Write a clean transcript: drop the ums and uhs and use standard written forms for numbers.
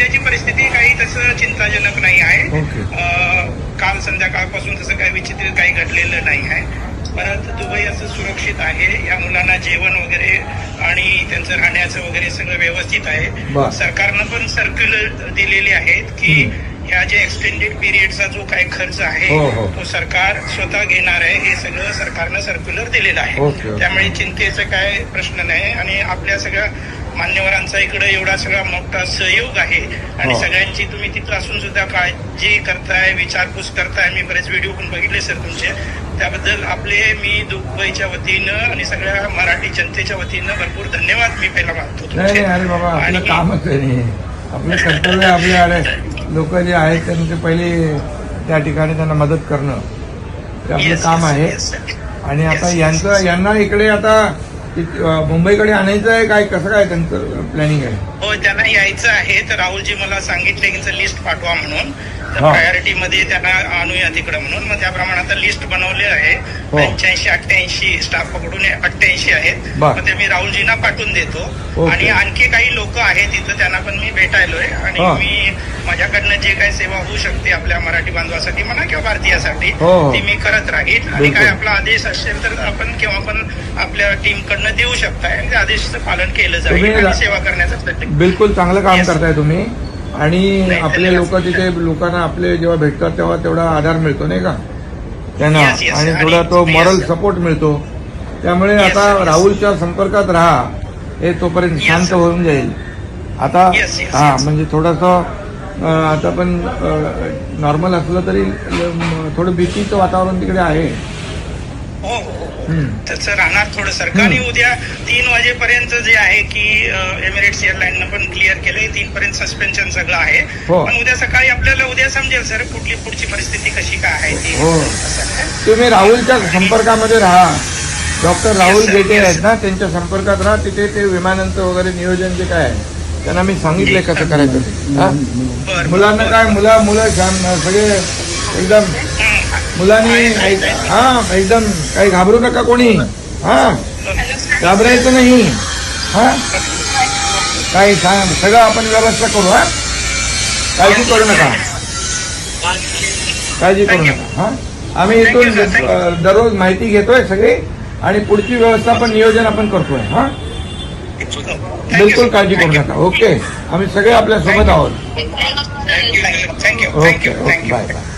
सध्याची परिस्थिती काही तसं चिंताजनक नाही आहे. काल संध्याकाळपासून तसं काही विचित्र काही घडलेलं नाही आहे. परंतु दुबई असं सुरक्षित आहे. या मुलांना जेवण वगैरे आणि त्यांचं राहण्याचं वगैरे सगळं व्यवस्थित आहे. सरकारनं पण सर्क्युलर दिलेले आहेत की ह्या जे एक्सटेंडेड पिरियडचा जो काही खर्च आहे तो सरकार स्वतः घेणार आहे. हे सगळं सरकारनं सर्क्युलर दिलेलं आहे. त्यामुळे चिंतेचा काय प्रश्न नाही. आणि आपल्या सगळ्या मान्यवरांचा इकडे एवढा सगळा मोठा सहयोग आहे आणि सगळ्यांची तुम्ही तिथं असून सुद्धा काळजी करताय, विचारपूस करताय. मी बरेच व्हिडिओ पण बघितले सर तुमचे. त्याबद्दल मी दुबईच्या वतीनं आणि सगळ्या मराठी जनतेच्या वतीनं भरपूर धन्यवाद मी पहिला मानतो. अरे बाबा, आपलं कामच आहे, आपलं कर्तव्य. आपले लोक जे आहेत त्यांचे पहिले त्या ठिकाणी त्यांना मदत करणं ते आपलं काम आहे. आणि आता यांना इकडे आता मुंबईकडे आणायचं आहे काय, कसं काय त्यांचं प्लॅनिंग आहे? हो, त्यांना यायचं आहे. तर राहुलजी मला सांगितले की लिस्ट पाठवा म्हणून. प्रायोरिटी मध्ये त्यांना आणूया तिकडे म्हणून. मग त्याप्रमाणे आता लिस्ट बनवली आहे. 85-88 स्टाफ पकडून 88 आहेत. मग ते मी राहुलजींना पाठवून देतो. आणि आणखी काही लोक आहेत तिथं, त्यांना पण मी भेटायलोय. आणि मी माझ्याकडनं जे काही सेवा होऊ शकते आपल्या मराठी बांधवासाठी म्हणा किंवा भारतीयासाठी ती मी करत राहील. आणि काय आपला आदेश असेल तर आपण केव्हा पण आपल्या टीम कडनं देऊ शकताय. त्या आदेशाचं पालन केलं जाईल आणि सेवा करण्याचा प्रयत्न. बिलकुल चांगलं काम करताय तुम्ही. आणि आपले लोक तिथे लोकांना आपले जेव्हा भेटतात तेव्हा तेवढा आधार मिळतो नाही का त्यांना, आणि थोडा तो मॉरल सपोर्ट मिळतो. त्यामुळे आता राहुलच्या संपर्कात राहा, हे तोपर्यंत शांत होऊन जाईल. आता म्हणजे थोडंसं आता पण नॉर्मल असलं तरी थोडं भीतीचं वातावरण तिकडे आहे. त्याचं राहणार थोडं सरकारने उद्या 3 वाजेपर्यंत जे आहे की एमिरेट्स एअरलाईननं पण क्लिअर केलंय. 3 पर्यंत सस्पेन्शन सगळं आहे. पण उद्या सकाळी आपल्याला उद्या समजेल सर पुढची परिस्थिती कशी काय आहे ती. तुम्ही राहुलच्या संपर्कामध्ये राहा. डॉक्टर राहुल गेटे आहेत ना, त्यांच्या संपर्कात राहा. तिथे ते विमानांचं वगैरे नियोजन जे काय आहे त्यांना मी सांगितलंय कसं करायचं ते. मुलांना काय मुलं सगळे एकदम मुलांनी एकदम काही घाबरू नका कोणी. घाबरायचं नाही. काही सगळं आपण व्यवस्था करू. काळजी करू नका, काळजी करू नका. आम्ही इथून दररोज माहिती घेतोय सगळी आणि पुढची व्यवस्था पण नियोजन आपण करतोय. बिलकुल काळजी करू नका. ओके, आम्ही सगळे आपल्या सोबत आहोत. थँक्यू. Okay, bye bye.